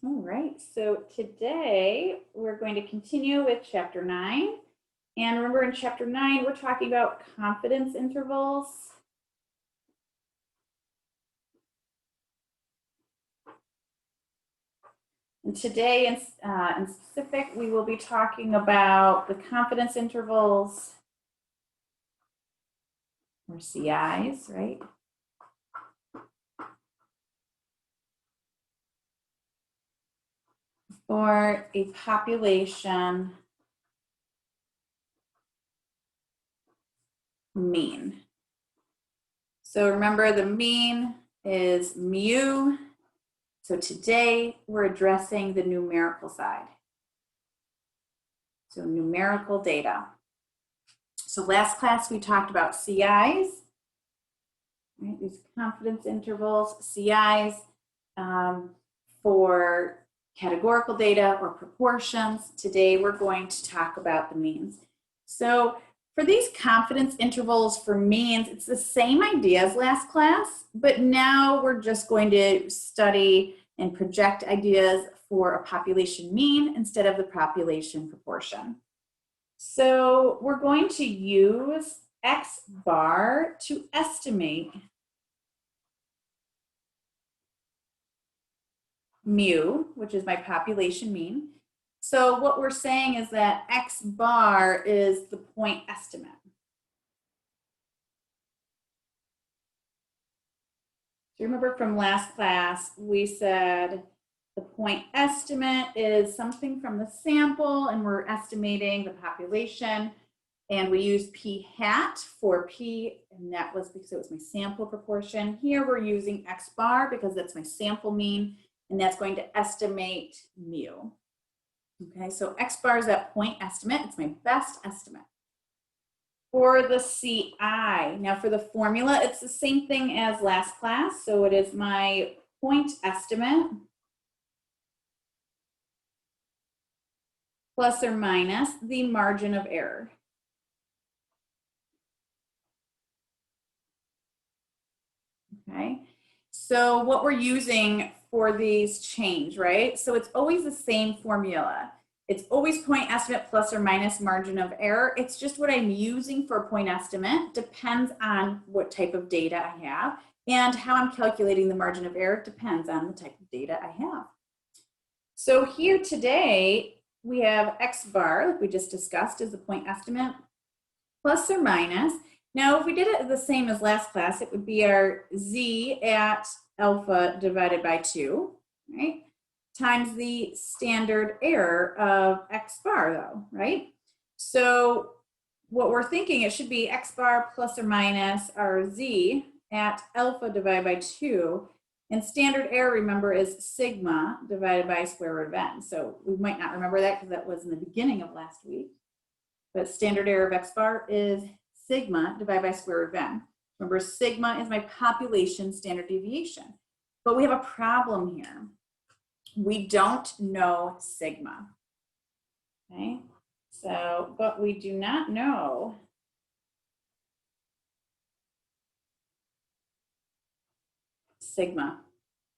All right, so today we're going to continue with chapter 9. And remember, in chapter 9, we're talking about confidence intervals. And today, in specific, we will be talking about the confidence intervals, or CIs, right? For a population mean. So remember, the mean is mu. So today we're addressing the numerical side. So numerical data. So last class we talked about CIs, right? These confidence intervals, CIs for categorical data or proportions. Today we're going to talk about the means. So for these confidence intervals for means, it's the same idea as last class, but now we're just going to study and project ideas for a population mean instead of the population proportion. So we're going to use X bar to estimate mu, which is my population mean. So what we're saying is that X bar is the point estimate. Do you remember from last class, we said the point estimate is something from the sample and we're estimating the population, and we use p hat for p, and that was because it was my sample proportion. Here we're using X bar because that's my sample mean, and that's going to estimate mu. Okay, so X bar is that point estimate. It's my best estimate. For the CI, now for the formula, it's the same thing as last class. So it is my point estimate plus or minus the margin of error. Okay, so what we're using for these change, right? So it's always the same formula. It's always point estimate plus or minus margin of error. It's just what I'm using for a point estimate depends on what type of data I have, and how I'm calculating the margin of error depends on the type of data I have. So here today, we have X bar, like we just discussed, is the point estimate, plus or minus. Now, if we did it the same as last class, it would be our Z at alpha divided by 2, right? Times the standard error of X bar though, right? So what we're thinking, it should be X bar plus or minus our Z at alpha divided by 2. And standard error, remember, is sigma divided by square root of n. So we might not remember that because that was in the beginning of last week. But standard error of X bar is sigma divided by square root of n. Remember, sigma is my population standard deviation. But we have a problem here. We don't know sigma. Okay, so, but we do not know sigma,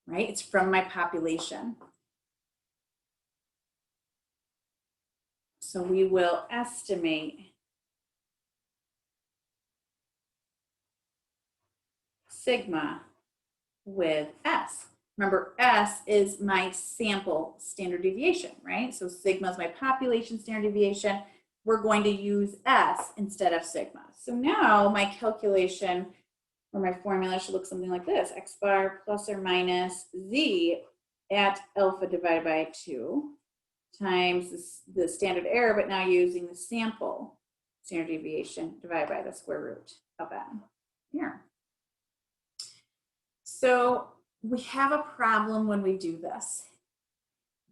right? It's from my population. So we will estimate sigma with S. Remember, S is my sample standard deviation, right? So sigma is my population standard deviation. We're going to use S instead of sigma. So now my calculation or my formula should look something like this: X bar plus or minus Z at alpha divided by 2 times the standard error, but now using the sample standard deviation divided by the square root of n here. So we have a problem when we do this.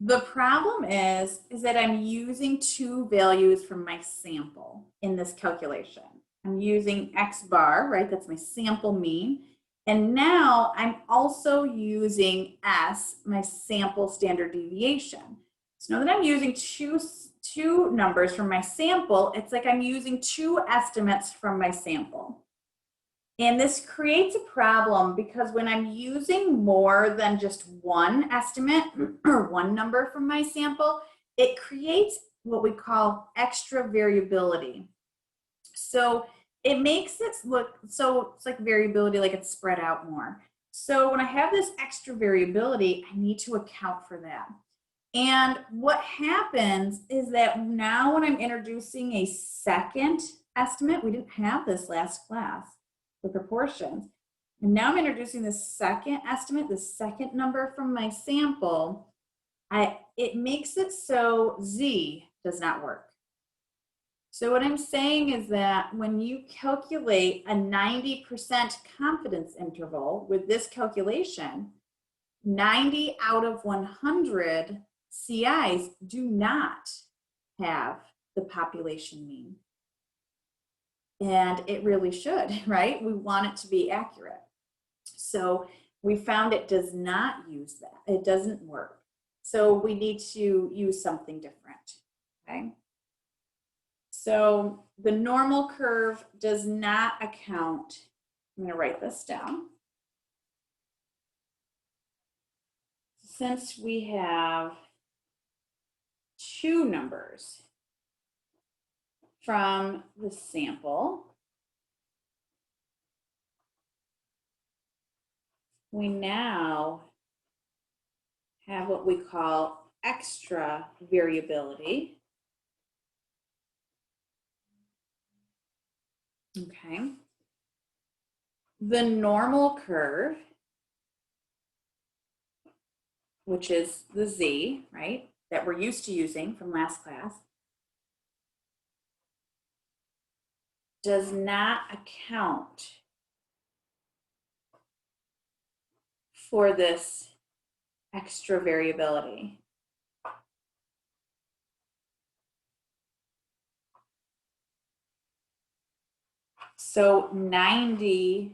The problem is that I'm using two values from my sample in this calculation. I'm using X bar, right? That's my sample mean. And now I'm also using S, my sample standard deviation. So now that I'm using two numbers from my sample, it's like I'm using two estimates from my sample. And this creates a problem because when I'm using more than just one estimate or one number from my sample, it creates what we call extra variability. So it makes it look, so it's like variability, like it's spread out more. So when I have this extra variability, I need to account for that. And what happens is that now when I'm introducing a second estimate, we didn't have this last class, the proportions. And now I'm introducing the second estimate, the second number from my sample. It makes it so Z does not work. So what I'm saying is that when you calculate a 90% confidence interval with this calculation, 90 out of 100 CIs do not have the population mean. And it really should, right? We want it to be accurate. So we found it does not use that. It doesn't work. So we need to use something different, okay? So the normal curve does not account. I'm going to write this down. Since we have two numbers from the sample, we now have what we call extra variability. Okay. The normal curve, which is the Z, right, that we're used to using from last class, does not account for this extra variability. So 90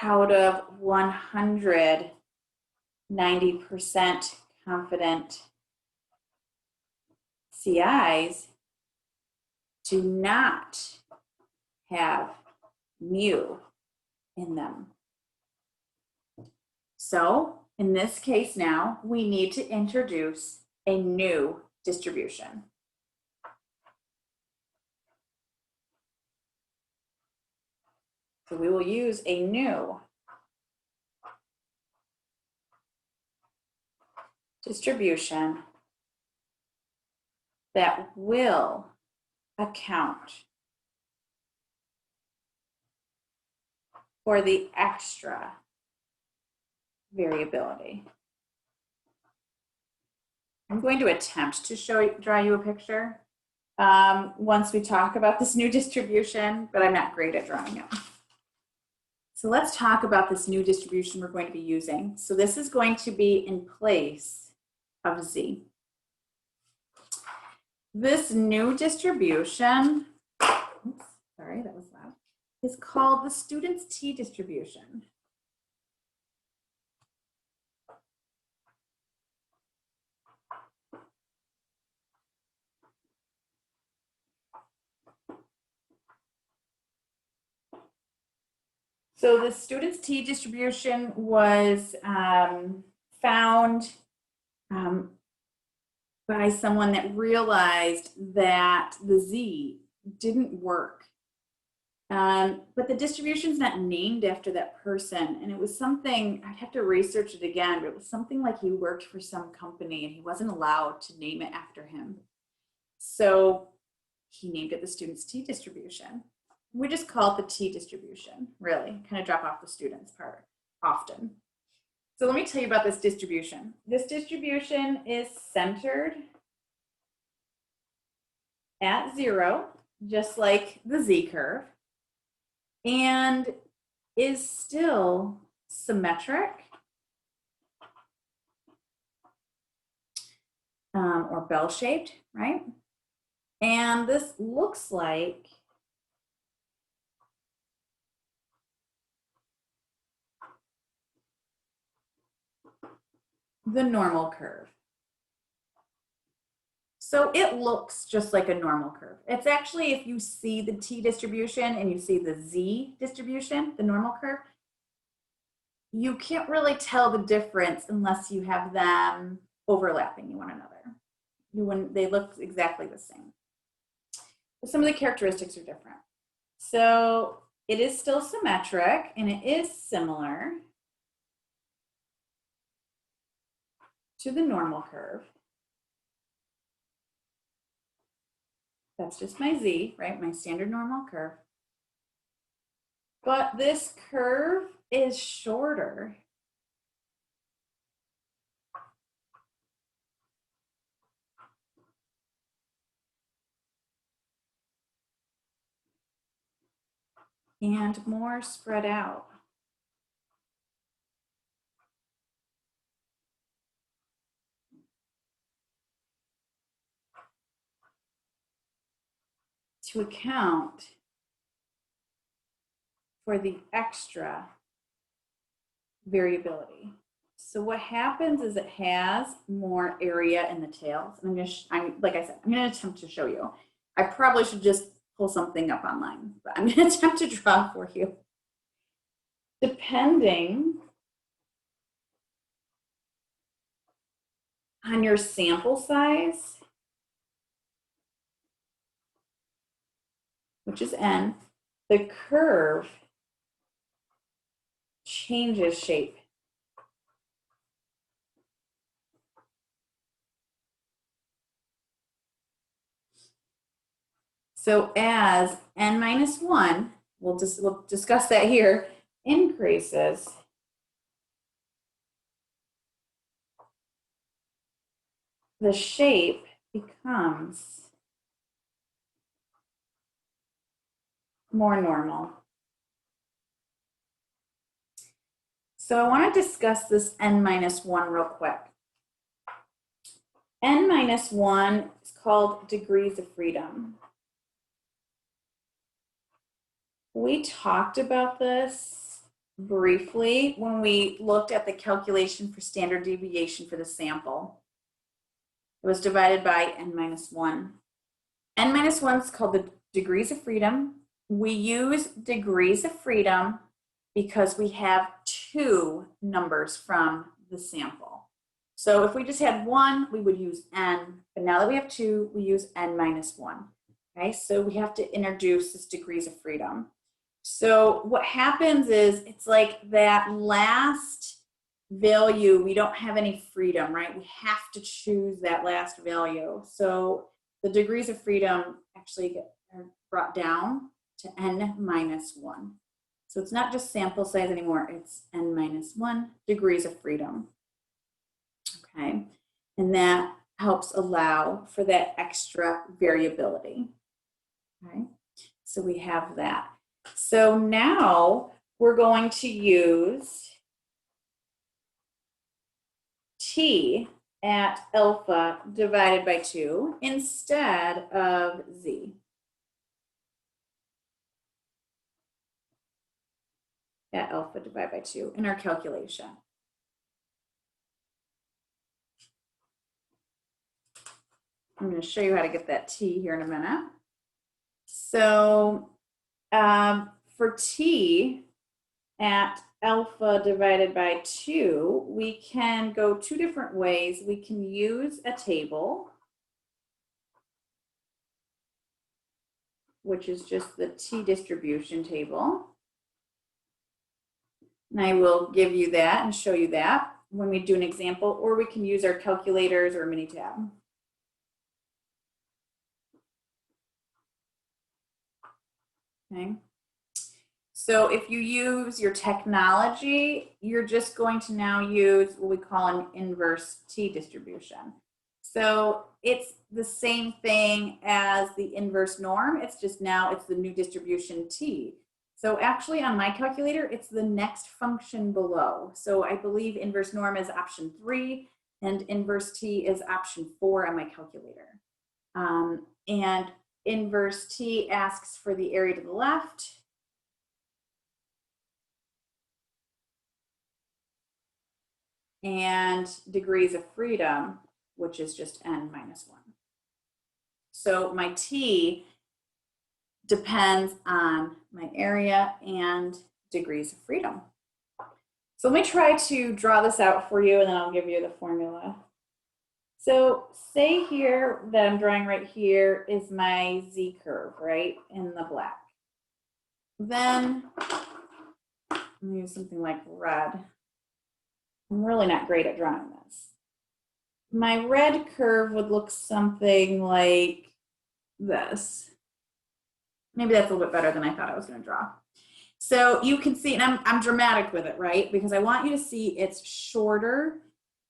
out of 100, 90% confident CIs do not have mu in them. So in this case now, we need to introduce a new distribution. So we will use a new distribution that will account for the extra variability. I'm going to attempt to draw you a picture once we talk about this new distribution, but I'm not great at drawing it. So let's talk about this new distribution we're going to be using. So this is going to be in place of Z. This new distribution, oops, sorry, that was loud, is called the student's T distribution. So the student's T distribution was found by someone that realized that the Z didn't work. But the distribution's not named after that person. And it was something, I'd have to research it again, but it was something like he worked for some company and he wasn't allowed to name it after him. So he named it the student's T distribution. We just call it the T distribution, really, kind of drop off the student's part often. So let me tell you about this distribution. This distribution is centered at 0, just like the Z curve, and is still symmetric or bell-shaped, right? And this looks like the normal curve. So it looks just like a normal curve. It's actually, if you see the t distribution and you see the z distribution, the normal curve, you can't really tell the difference unless you have them overlapping one another. When they look exactly the same. But some of the characteristics are different. So it is still symmetric and it is similar to the normal curve. That's just my z, right? My standard normal curve. But this curve is shorter. And more spread out. To account for the extra variability. So what happens is it has more area in the tails. And like I said, I'm going to attempt to show you. I probably should just pull something up online, but I'm going to attempt to draw for you. Depending on your sample size, which is n, the curve changes shape. So as n minus 1, we'll discuss that here, increases, the shape becomes more normal. So I want to discuss this n minus 1 real quick. N minus 1 is called degrees of freedom. We talked about this briefly when we looked at the calculation for standard deviation for the sample. It was divided by n minus 1. N minus 1 is called the degrees of freedom. We use degrees of freedom because we have 2 numbers from the sample. So if we just had 1, we would use n, but now that we have 2, we use n minus 1. Okay, so we have to introduce this degrees of freedom. So what happens is it's like that last value, we don't have any freedom, right? We have to choose that last value. So the degrees of freedom actually get brought down to n minus 1. So it's not just sample size anymore, it's n minus 1 degrees of freedom. Okay, and that helps allow for that extra variability. Okay, so we have that. So now we're going to use t at alpha divided by 2 instead of z. At alpha divided by 2 in our calculation. I'm going to show you how to get that t here in a minute. So for t at alpha divided by 2, we can go 2 different ways. We can use a table, which is just the t distribution table. And I will give you that and show you that when we do an example, or we can use our calculators or Minitab. Okay. So if you use your technology, you're just going to now use what we call an inverse t distribution. So it's the same thing as the inverse norm. It's just now it's the new distribution t. So actually on my calculator, it's the next function below. So I believe inverse norm is option 3 and inverse t is option 4 on my calculator. And inverse t asks for the area to the left. And degrees of freedom, which is just n minus 1. So my T depends on my area and degrees of freedom. So let me try to draw this out for you and then I'll give you the formula. So say here that I'm drawing right here is my Z curve, right, in the black. Then I'm gonna use something like red. I'm really not great at drawing this. My red curve would look something like this. Maybe that's a little bit better than I thought I was gonna draw. So you can see, and I'm dramatic with it, right? Because I want you to see it's shorter,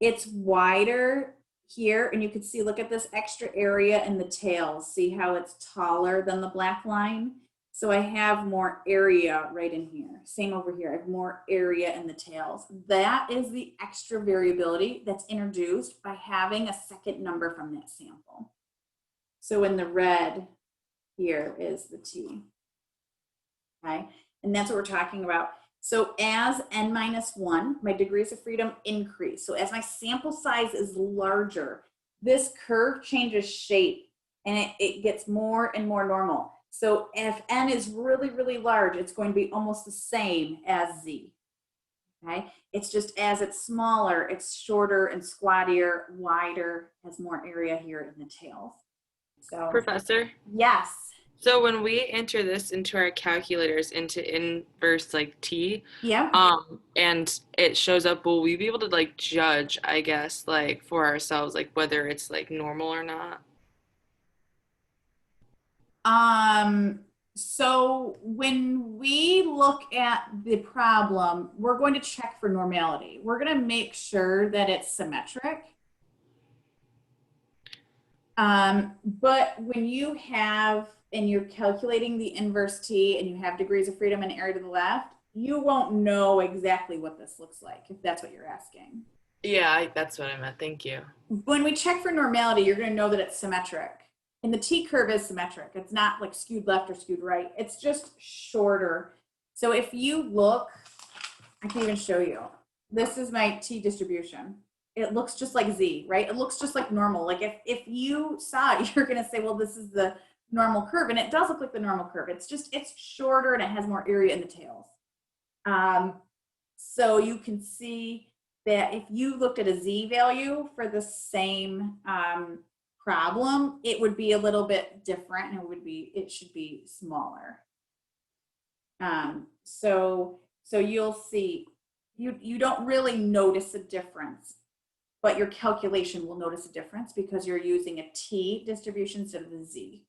it's wider here, and you can see, look at this extra area in the tails. See how it's taller than the black line? So I have more area right in here. Same over here, I have more area in the tails. That is the extra variability that's introduced by having a second number from that sample. So in the red, here is the T, okay? And that's what we're talking about. So as n minus 1, my degrees of freedom increase. So as my sample size is larger, this curve changes shape and it gets more and more normal. So if n is really, really large, it's going to be almost the same as z. Okay? It's just as it's smaller, it's shorter and squattier, wider, has more area here in the tails. So, Professor? yes. So when we enter this into our calculators into inverse like t, Yeah. and it shows up, will we be able to like judge, I guess, like for ourselves, like whether it's like normal or not? So when we look at the problem, we're going to check for normality. We're going to make sure that it's symmetric. But when you have, and you're calculating the inverse t and you have degrees of freedom and area to the left, you won't know exactly what this looks like, if that's what you're asking. Yeah, that's what I meant. Thank you. When we check for normality, you're going to know that it's symmetric. And the T curve is symmetric. It's not like skewed left or skewed right. It's just shorter. So if you look, I can even show you. This is my T distribution. It looks just like Z, right? It looks just like normal. Like if you saw it, you're going to say, well, this is the normal curve. And it does look like the normal curve. It's just, it's shorter and it has more area in the tails. So you can see that if you looked at a Z value for the same problem, it would be a little bit different and it should be smaller. So you'll see, you don't really notice a difference, but your calculation will notice a difference because you're using a T distribution instead of the Z.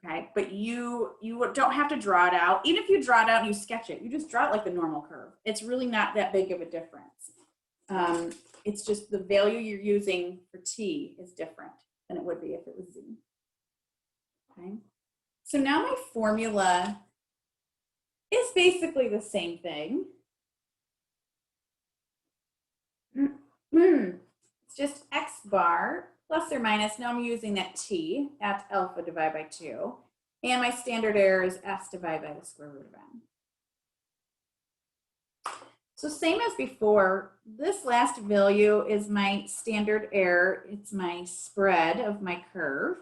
Okay, but you don't have to draw it out. Even if you draw it out and you sketch it, you just draw it like the normal curve. It's really not that big of a difference. It's just the value you're using for T is different than it would be if it was Z. Okay, so now my formula is basically the same thing. It's just x bar plus or minus, now I'm using that T at alpha divided by 2. And my standard error is S divided by the square root of n. So same as before, this last value is my standard error. It's my spread of my curve.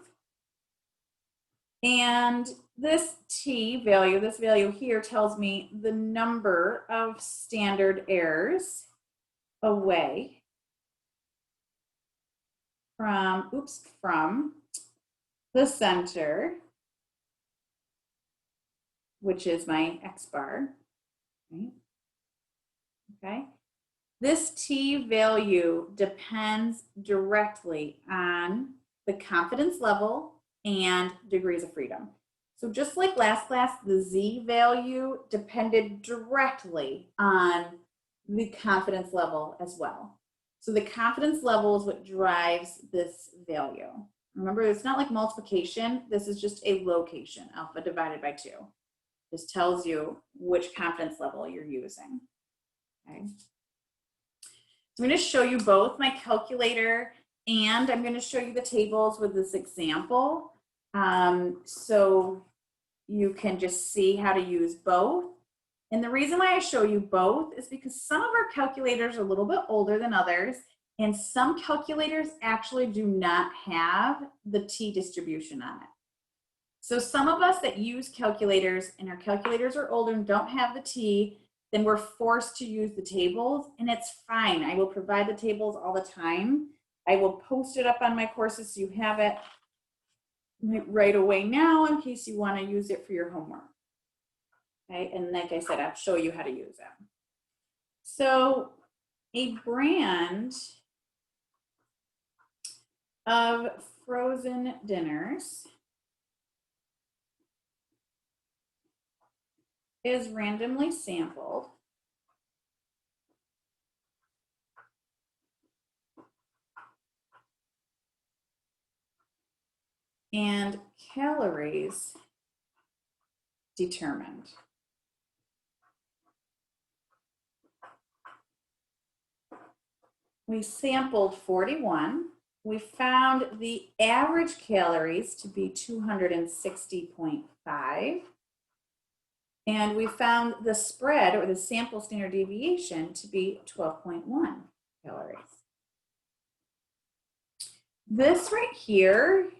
And this T value, this value here tells me the number of standard errors away from the center, which is my x bar, right? Okay. This T value depends directly on the confidence level and degrees of freedom. So just like last class, the Z value depended directly on the confidence level as well. So the confidence level is what drives this value. Remember, it's not like multiplication. This is just a location, alpha divided by 2. This tells you which confidence level you're using. Okay. So I'm going to show you both my calculator and I'm going to show you the tables with this example. So you can just see how to use both. And the reason why I show you both is because some of our calculators are a little bit older than others, And some calculators actually do not have the t distribution on it. So some of us that use calculators and our calculators are older and don't have the t, then we're forced to use the tables, and it's fine. I will provide the tables all the time. I will post it up on my courses so you have it right away now in case you want to use it for your homework. Okay, and like I said, I'll show you how to use it. So a brand of frozen dinners is randomly sampled and calories determined. We sampled 41. We found the average calories to be 260.5. And we found the spread, or the sample standard deviation, to be 12.1 calories. This right here,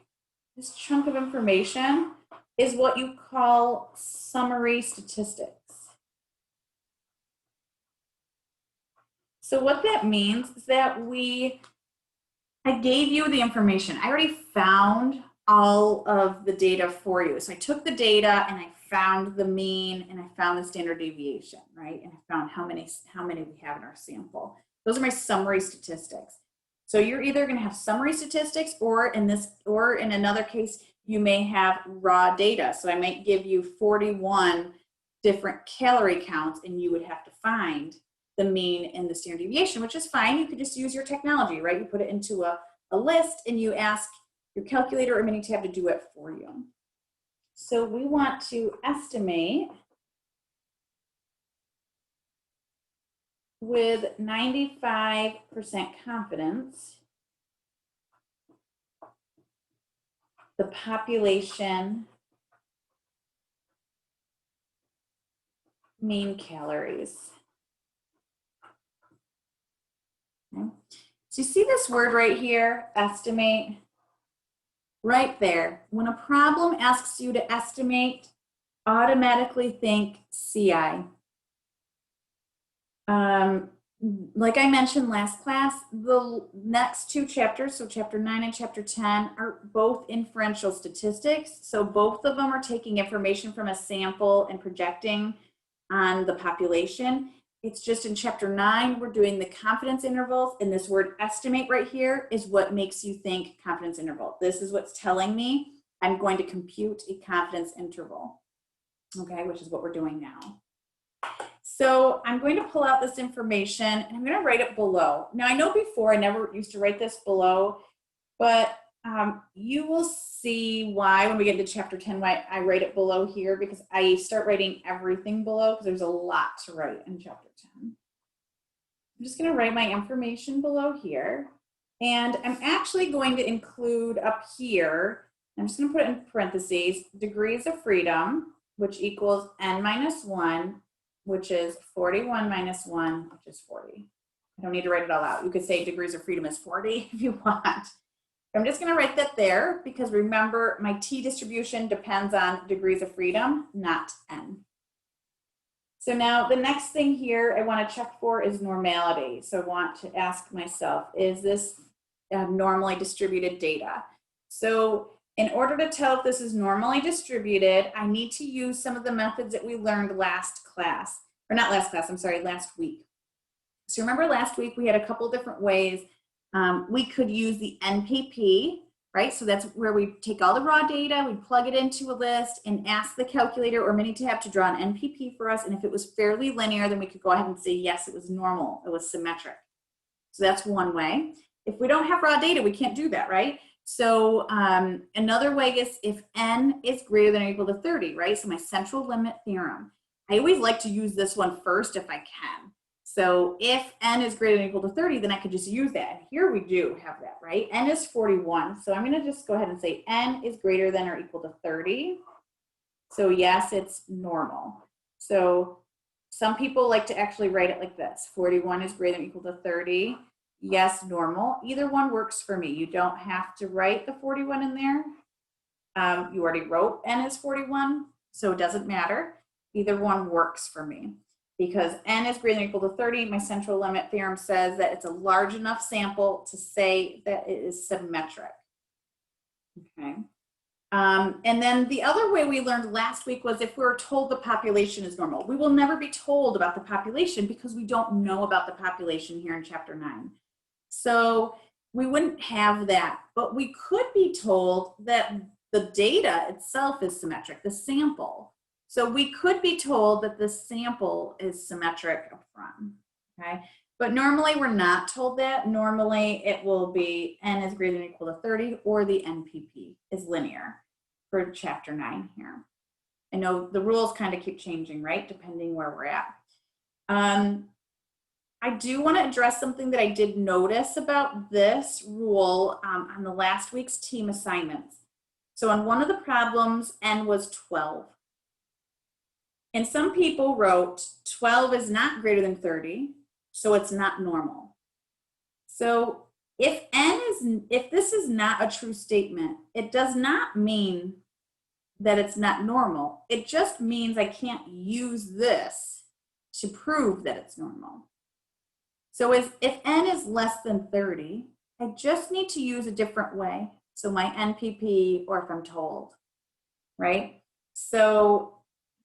this chunk of information, is what you call summary statistics. So what that means is that I gave you the information. I already found all of the data for you. So I took the data and I found the mean and I found the standard deviation, right? And I found how many we have in our sample. Those are my summary statistics. So you're either going to have summary statistics, or in another case, you may have raw data. So I might give you 41 different calorie counts and you would have to find the mean and the standard deviation, which is fine. You could just use your technology, right? You put it into a list and you ask your calculator or Minitab to do it for you. So we want to estimate with 95% confidence the population mean calories. Okay. So you see this word right here, estimate? Right there. When a problem asks you to estimate, automatically think CI. Like I mentioned last class, the next two chapters, so chapter 9 and chapter 10, are both inferential statistics. So both of them are taking information from a sample and projecting on the population. It's just in chapter 9, we're doing the confidence intervals, and this word estimate right here is what makes you think confidence interval. This is what's telling me I'm going to compute a confidence interval, okay, which is what we're doing now. So I'm going to pull out this information and I'm going to write it below. Now I know before I never used to write this below, but you will see why when we get into chapter 10, why I write it below here, because I start writing everything below because there's a lot to write in chapter 10. I'm just going to write my information below here. And I'm actually going to include up here, I'm just going to put it in parentheses, degrees of freedom, which equals n minus 1, which is 41 minus 1, which is 40. I don't need to write it all out. You could say degrees of freedom is 40 if you want. I'm just going to write that there because remember, my t distribution depends on degrees of freedom, not n. So now the next thing here I want to check for is normality. So I want to ask myself, is this normally distributed data? So in order to tell if this is normally distributed, I need to use some of the methods that we learned last class, or not last class, I'm sorry, last week. So remember last week we had a couple different ways. We could use the NPP, right? So that's where we take all the raw data, we plug it into a list and ask the calculator or Minitab to draw an NPP for us. And if it was fairly linear, then we could go ahead and say, yes, it was normal, it was symmetric. So that's one way. If we don't have raw data, we can't do that, right? So another way is if n is greater than or equal to 30, right? So my central limit theorem. I always like to use this one first if I can. So if n is greater than or equal to 30, then I could just use that. And here we do have that, right? N is 41. So I'm going to just go ahead and say n is greater than or equal to 30. So yes, it's normal. So some people like to actually write it like this. 41 is greater than or equal to 30. yes, normal. Either one works for me. You don't have to write the 41 in there. You already wrote n is 41, so it doesn't matter. Either one works for me. Because n is greater than or equal to 30, my central limit theorem says that it's a large enough sample to say that it is symmetric. Okay. And then the other way we learned last week was if we're told the population is normal. We will never be told about the population because we don't know about the population here in chapter 9. So we wouldn't have that, but we could be told that the data itself is symmetric, the sample. So we could be told that the sample is symmetric up front, okay? But normally we're not told that. Normally it will be n is greater than or equal to 30 or the NPP is linear for chapter 9 here. I know the rules kind of keep changing, right? Depending where we're at. I do want to address something that I did notice about this rule on the last week's team assignments. So on one of the problems, n was 12. And some people wrote 12 is not greater than 30, so it's not normal. So if this is not a true statement, it does not mean that it's not normal. It just means I can't use this to prove that it's normal. So if n is less than 30, I just need to use a different way. So my NPP, or if I'm told, right? So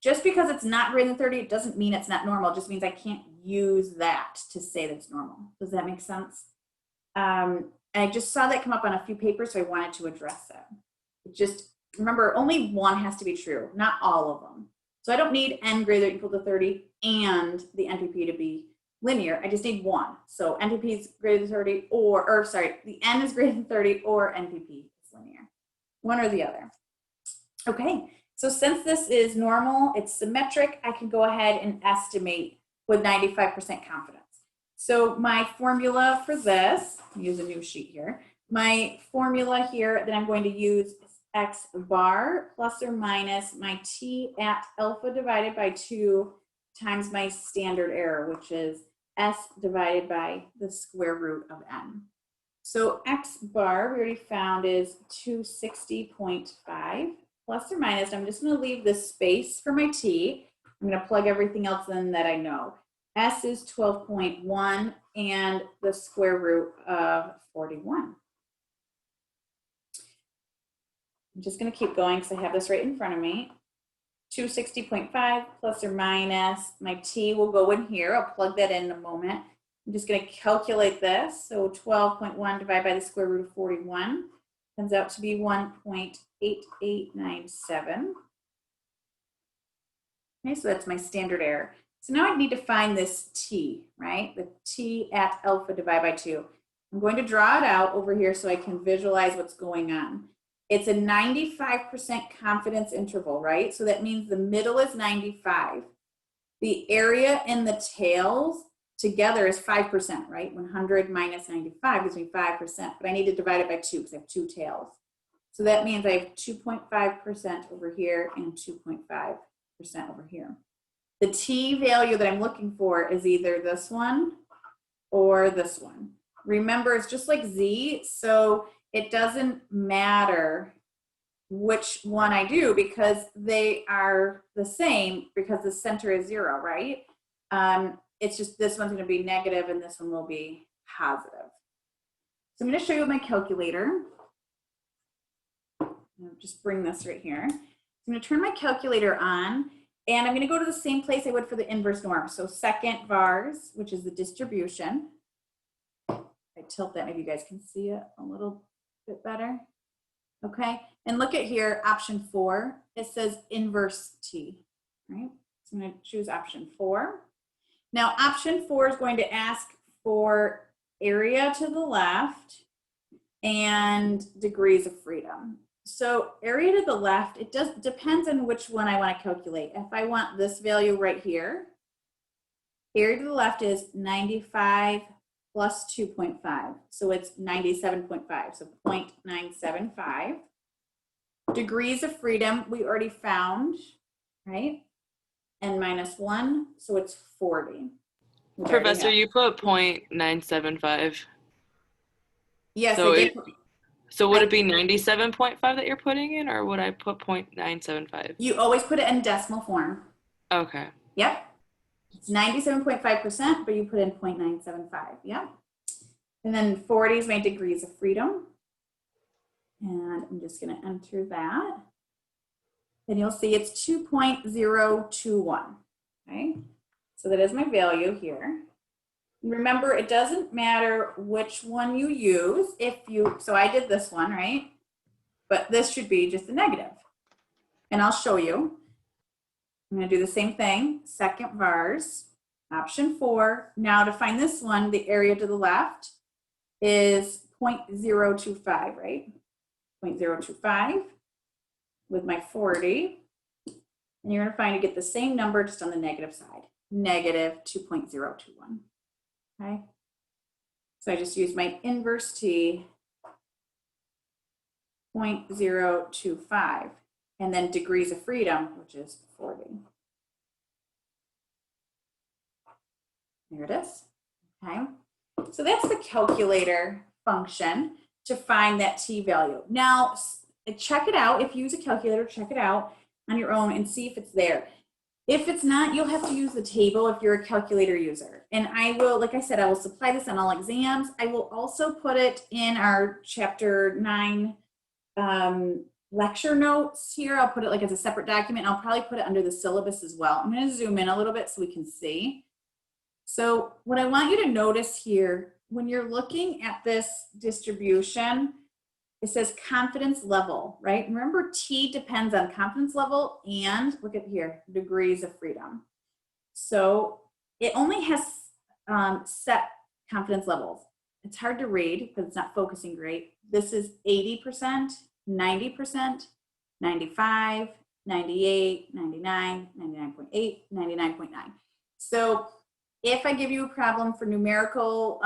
just because it's not greater than 30, it doesn't mean it's not normal. It just means I can't use that to say that it's normal. Does that make sense? I just saw that come up on a few papers, so I wanted to address it. Just remember, only one has to be true, not all of them. So I don't need n greater than or equal to 30 and the NPP to be linear. I just need one. So NPP is greater than 30 or sorry, the n is greater than 30 or NPP is linear. One or the other. Okay, so since this is normal, it's symmetric, I can go ahead and estimate with 95% confidence. So my formula for this, use a new sheet here. My formula here that I'm going to use is x bar plus or minus my t at alpha divided by 2 times my standard error, which is s divided by the square root of n. So x bar, we already found, is 260.5 plus or minus. I'm just going to leave this space for my t. I'm going to plug everything else in that I know. S is 12.1 and the square root of 41. I'm just going to keep going because I have this right in front of me. 260.5 plus or minus, my t will go in here. I'll plug that in a moment. I'm just going to calculate this. So 12.1 divided by the square root of 41 comes out to be 1.8897. Okay, so that's my standard error. So now I need to find this t, right? The t at alpha divided by 2. I'm going to draw it out over here so I can visualize what's going on. It's a 95% confidence interval, right? So that means the middle is 95. The area and the tails together is 5%, right? 100 minus 95 gives me 5%, but I need to divide it by 2 because I have 2 tails. So that means I have 2.5% over here and 2.5% over here. The t value that I'm looking for is either this one or this one. Remember, it's just like z, so it doesn't matter which one I do because they are the same because the center is 0, right? It's just this one's going to be negative and this one will be positive. So I'm going to show you my calculator. I'll just bring this right here. I'm going to turn my calculator on and I'm going to go to the same place I would for the inverse norm. So second vars, which is the distribution. If I tilt that, maybe you guys can see it a little bit better. Okay, and look at here, option 4, it says inverse t, right? So I'm going to choose option 4. Now option 4 is going to ask for area to the left and degrees of freedom. So area to the left, it depends on which one I want to calculate. If I want this value right here, area to the left is 95 plus 2.5. So it's 97.5, so 0.975. Degrees of freedom, we already found, right? And minus 1, so it's 40. Professor, you put 0.975. Yes, So I it did. so would it be 97.5 that you're putting in, or would I put 0.975? You always put it in decimal form. Okay. Yep. It's 97.5%, but you put in 0.975. Yep. And then 40 is my degrees of freedom. And I'm just going to enter that. And you'll see it's 2.021. Okay. So that is my value here. Remember, it doesn't matter which one you use. So I did this one, right? But this should be just a negative. And I'll show you. I'm going to do the same thing. Second vars, option 4. Now to find this one, the area to the left is 0.025, right? 0.025 with my 40. And you're going to find to get the same number just on the negative side, negative 2.021. Okay. So I just used my inverse t, 0.025, and then degrees of freedom, which is 40. There it is. Okay. So that's the calculator function to find that t value. Now, check it out. If you use a calculator, check it out on your own and see if it's there. If it's not, you'll have to use the table if you're a calculator user. And I will, like I said, I will supply this on all exams. I will also put it in our chapter 9 lecture notes here. I'll put it like as a separate document. I'll probably put it under the syllabus as well. I'm going to zoom in a little bit so we can see. So what I want you to notice here, when you're looking at this distribution, it says confidence level, right? Remember, T depends on confidence level and, look at here, degrees of freedom. So it only has set confidence levels. It's hard to read because it's not focusing great. This is 80%, 90%, 95, 98, 99, 99.8, 99.9. So if I give you a problem for numerical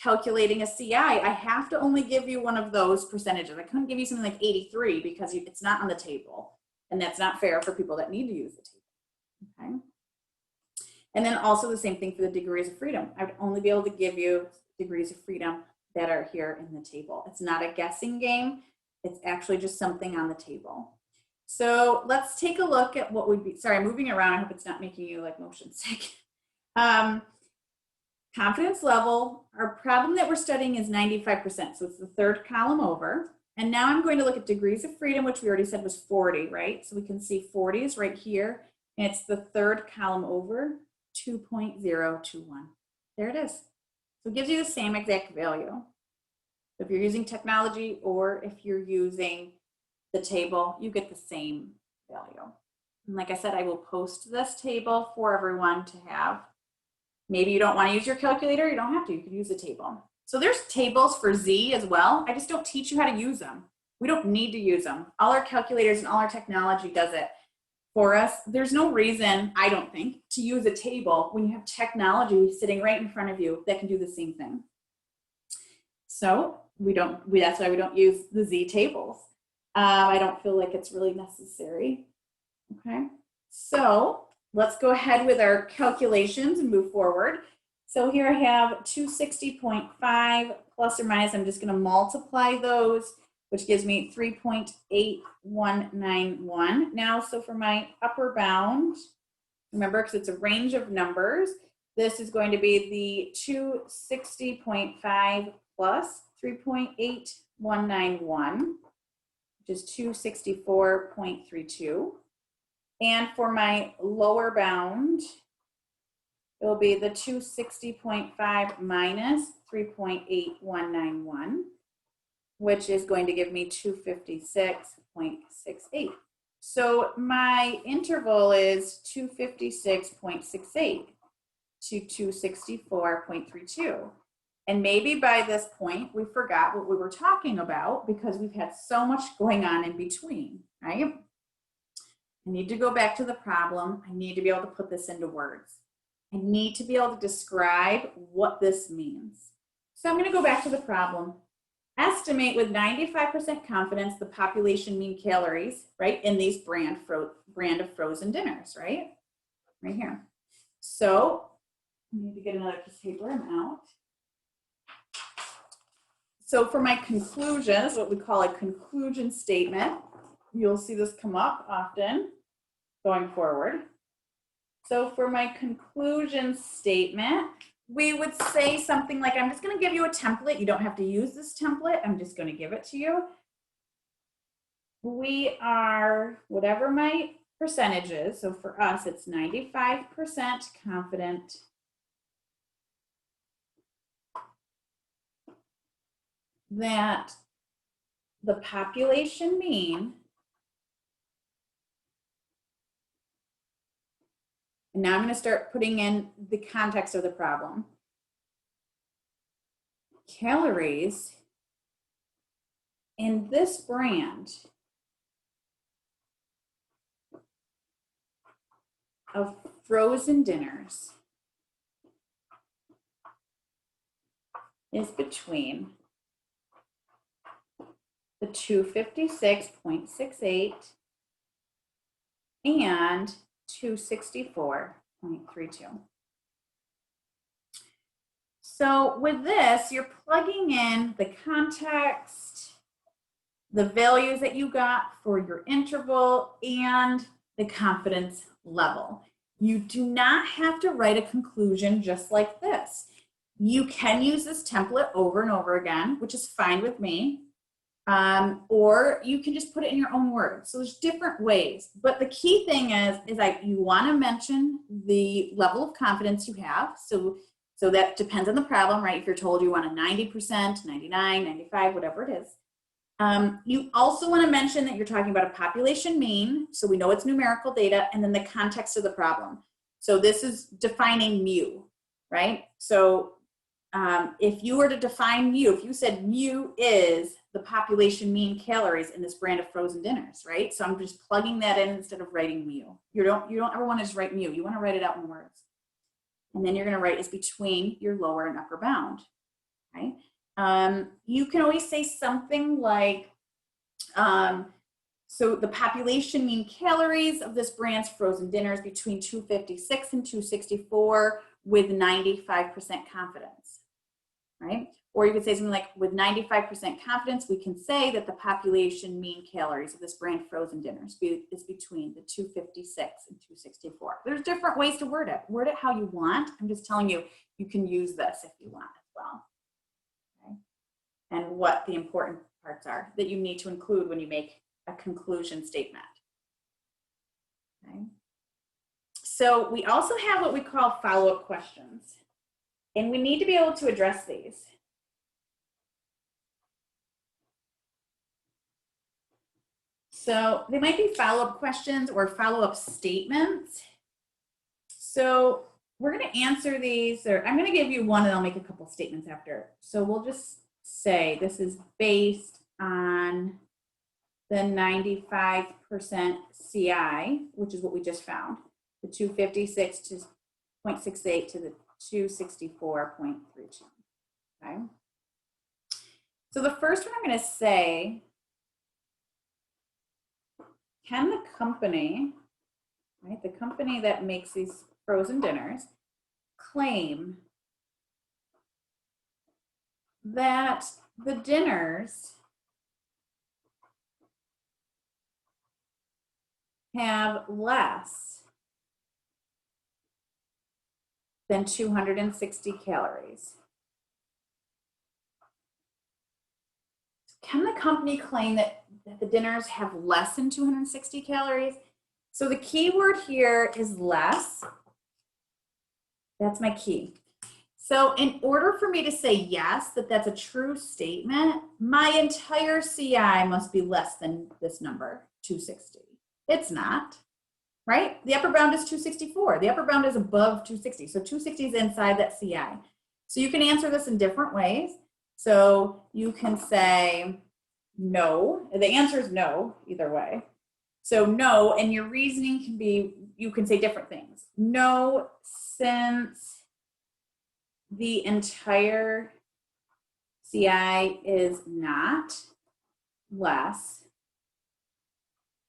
calculating a CI, I have to only give you one of those percentages. I couldn't give you something like 83 because it's not on the table. And that's not fair for people that need to use the table. Okay. And then also the same thing for the degrees of freedom. I would only be able to give you degrees of freedom that are here in the table. It's not a guessing game. It's actually just something on the table. So let's take a look at what would be, sorry, I'm moving around. I hope it's not making you like motion sick. Confidence level, our problem that we're studying is 95%. So it's the third column over. And now I'm going to look at degrees of freedom, which we already said was 40, right? So we can see 40 is right here. And it's the third column over, 2.021. There it is. So it gives you the same exact value. If you're using technology or if you're using the table, you get the same value. And like I said, I will post this table for everyone to have. Maybe you don't want to use your calculator, you don't have to, you can use the table. So there's tables for Z as well. I just don't teach you how to use them. We don't need to use them. All our calculators and all our technology does it for us. There's no reason, I don't think, to use a table when you have technology sitting right in front of you that can do the same thing. So that's why we don't use the Z tables. I don't feel like it's really necessary. Okay, so let's go ahead with our calculations and move forward. So here I have 260.5 plus or minus. I'm just going to multiply those, which gives me 3.8191. Now, so for my upper bound, remember, because it's a range of numbers, this is going to be the 260.5 plus 3.8191, which is 264.32. And for my lower bound, it will be the 260.5 minus 3.8191, which is going to give me 256.68. So my interval is 256.68 to 264.32. And maybe by this point, we forgot what we were talking about because we've had so much going on in between, right? I need to go back to the problem. I need to be able to put this into words. I need to be able to describe what this means. So I'm going to go back to the problem. Estimate with 95% confidence the population mean calories, right, in these brand of frozen dinners, right? Right here. So I need to get another piece of paper. I'm out. So for my conclusions, what we call a conclusion statement, you'll see this come up often going forward. So for my conclusion statement, we would say something like, I'm just going to give you a template. You don't have to use this template. I'm just going to give it to you. We are, whatever my percentage is, so for us, it's 95% confident that the population mean, and now I'm going to start putting in the context of the problem. Calories in this brand of frozen dinners is between the 256.68 and 264.32. So with this, you're plugging in the context, the values that you got for your interval, and the confidence level. You do not have to write a conclusion just like this. You can use this template over and over again, which is fine with me. Or you can just put it in your own words. So there's different ways. But the key thing is that you want to mention the level of confidence you have. So that depends on the problem, right? If you're told you want a 90%, 99, 95, whatever it is. You also want to mention that you're talking about a population mean, so we know it's numerical data, and then the context of the problem. So this is defining mu, right? So if you were to define mu, if you said mu is the population mean calories in this brand of frozen dinners, right? So I'm just plugging that in instead of writing mu. You don't ever want to just write mu. You want to write it out in words. And then you're going to write is between your lower and upper bound, right? You can always say something like, so the population mean calories of this brand's frozen dinners between 256 and 264 with 95% confidence, right? Or you could say something like, with 95% confidence, we can say that the population mean calories of this brand frozen dinners is between the 256 and 264. There's different ways to word it. Word it how you want. I'm just telling you, you can use this if you want as well. Okay? And what the important parts are that you need to include when you make a conclusion statement. Okay? So we also have what we call follow-up questions. And we need to be able to address these. So they might be follow-up questions or follow-up statements. So we're going to answer these, or I'm going to give you one and I'll make a couple statements after. So we'll just say this is based on the 95% CI, which is what we just found, the 256 to 0.68 to the 264.32. Okay. So the first one I'm going to say, can the company, right, the company that makes these frozen dinners, claim that the dinners have less than 260 calories? Can the company claim that the dinners have less than 260 calories? So the key word here is less. That's my key. So in order for me to say yes, that that's a true statement, my entire CI must be less than this number, 260. It's not, right? The upper bound is 264. The upper bound is above 260. So 260 is inside that CI. So you can answer this in different ways. So you can say no. The answer is no, either way. So no, and your reasoning can be, you can say different things. No, since the entire CI is not less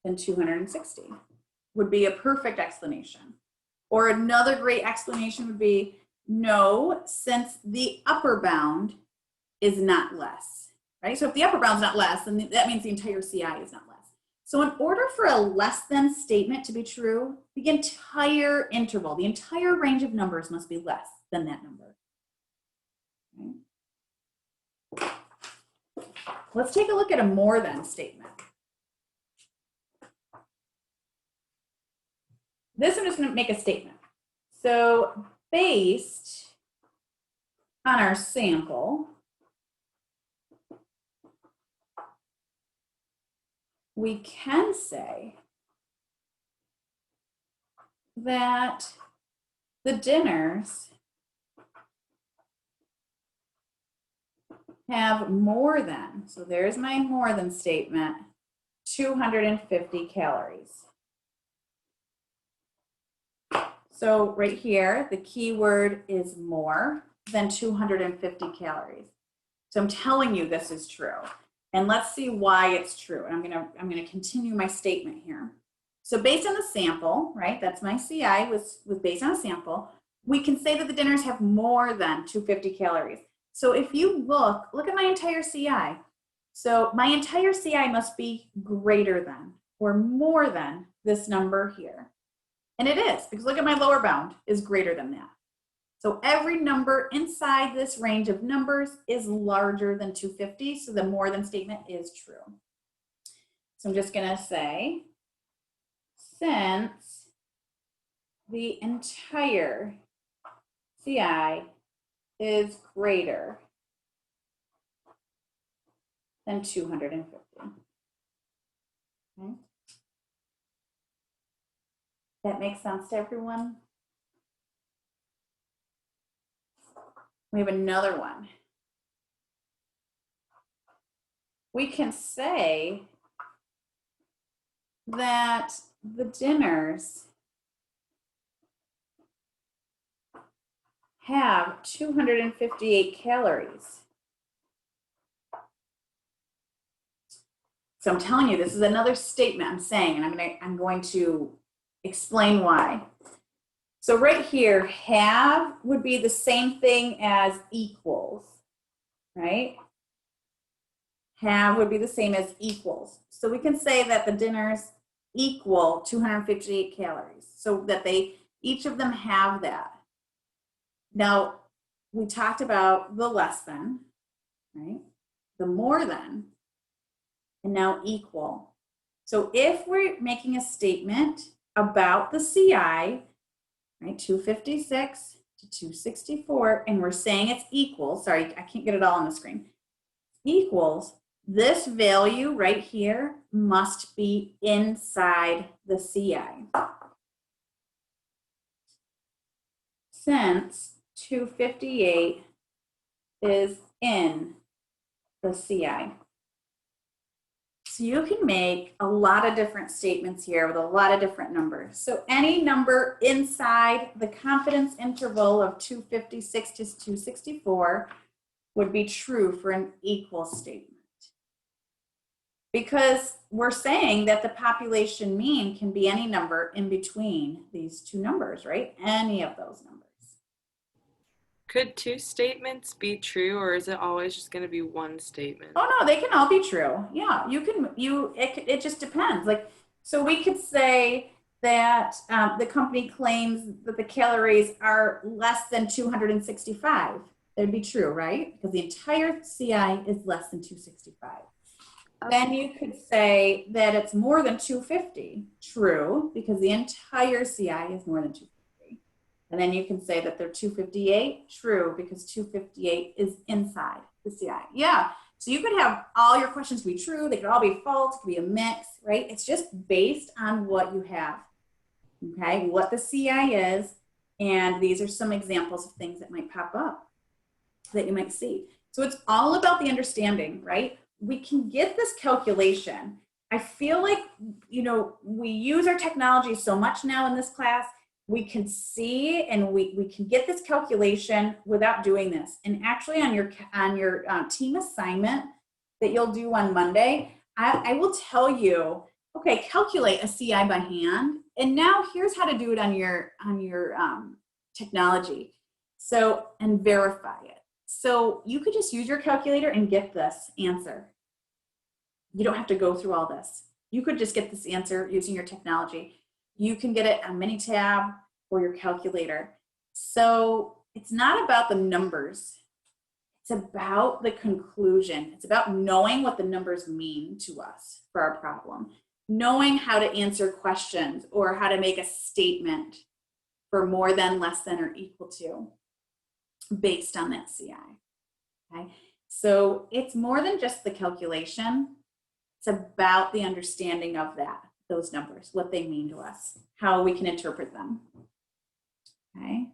than 260 would be a perfect explanation. Or another great explanation would be no, since the upper bound is not less right? So if the upper bound's not less, then that means the entire CI is not less. So in order for a less than statement to be true, the entire interval, the entire range of numbers must be less than that number. Okay. Let's take a look at a more than statement. This I'm just going to make a statement. So based on our sample, we can say that the dinners have more than, so there's my more than statement, 250 calories. So right here, the key word is more than 250 calories. So I'm telling you this is true. And let's see why it's true. And I'm gonna continue my statement here. So based on the sample, right, that's my CI was based on a sample, we can say that the dinners have more than 250 calories. So if you look at my entire CI. So my entire CI must be greater than or more than this number here. And it is, because look at my lower bound is greater than that. So every number inside this range of numbers is larger than 250, so the more than statement is true. So I'm just gonna say, since the entire CI is greater than 250. Okay. That makes sense to everyone? We have another one. We can say that the dinners have 258 calories. So I'm telling you, this is another statement I'm saying, and I'm going to explain why. So right here, have would be the same thing as equals, right? Have would be the same as equals. So we can say that the dinners equal 258 calories, so that each of them have that. Now, we talked about the less than, right? The more than, and now equal. So if we're making a statement about the CI, right, 256 to 264, and we're saying it's equal, sorry, I can't get it all on the screen, equals, this value right here must be inside the CI. Since 258 is in the CI. So you can make a lot of different statements here with a lot of different numbers. So any number inside the confidence interval of 256 to 264 would be true for an equal statement. Because we're saying that the population mean can be any number in between these two numbers, right? Any of those numbers. Could two statements be true, or is it always just going to be one statement? Oh no, they can all be true. Yeah, it just depends. Like, so we could say that the company claims that the calories are less than 265. That'd be true, right? Because the entire CI is less than 265. Then you could say that it's more than 250. True, because the entire CI is more than 250. And then you can say that they're 258, true, because 258 is inside the CI. Yeah, so you could have all your questions be true, they could all be false, it could be a mix, right? It's just based on what you have, okay? What the CI is, and these are some examples of things that might pop up that you might see. So it's all about the understanding, right? We can get this calculation. I feel like, we use our technology so much now in this class, we can see and we can get this calculation without doing this. And actually on your team assignment that you'll do on Monday, I will tell you, okay, calculate a CI by hand. And now here's how to do it on your technology. So, and verify it. So you could just use your calculator and get this answer. You don't have to go through all this. You could just get this answer using your technology. You can get it on Minitab or your calculator. So it's not about the numbers. It's about the conclusion. It's about knowing what the numbers mean to us for our problem, knowing how to answer questions or how to make a statement for more than, less than, or equal to based on that CI. Okay, so it's more than just the calculation. It's about the understanding of that, those numbers, what they mean to us, how we can interpret them. Okay.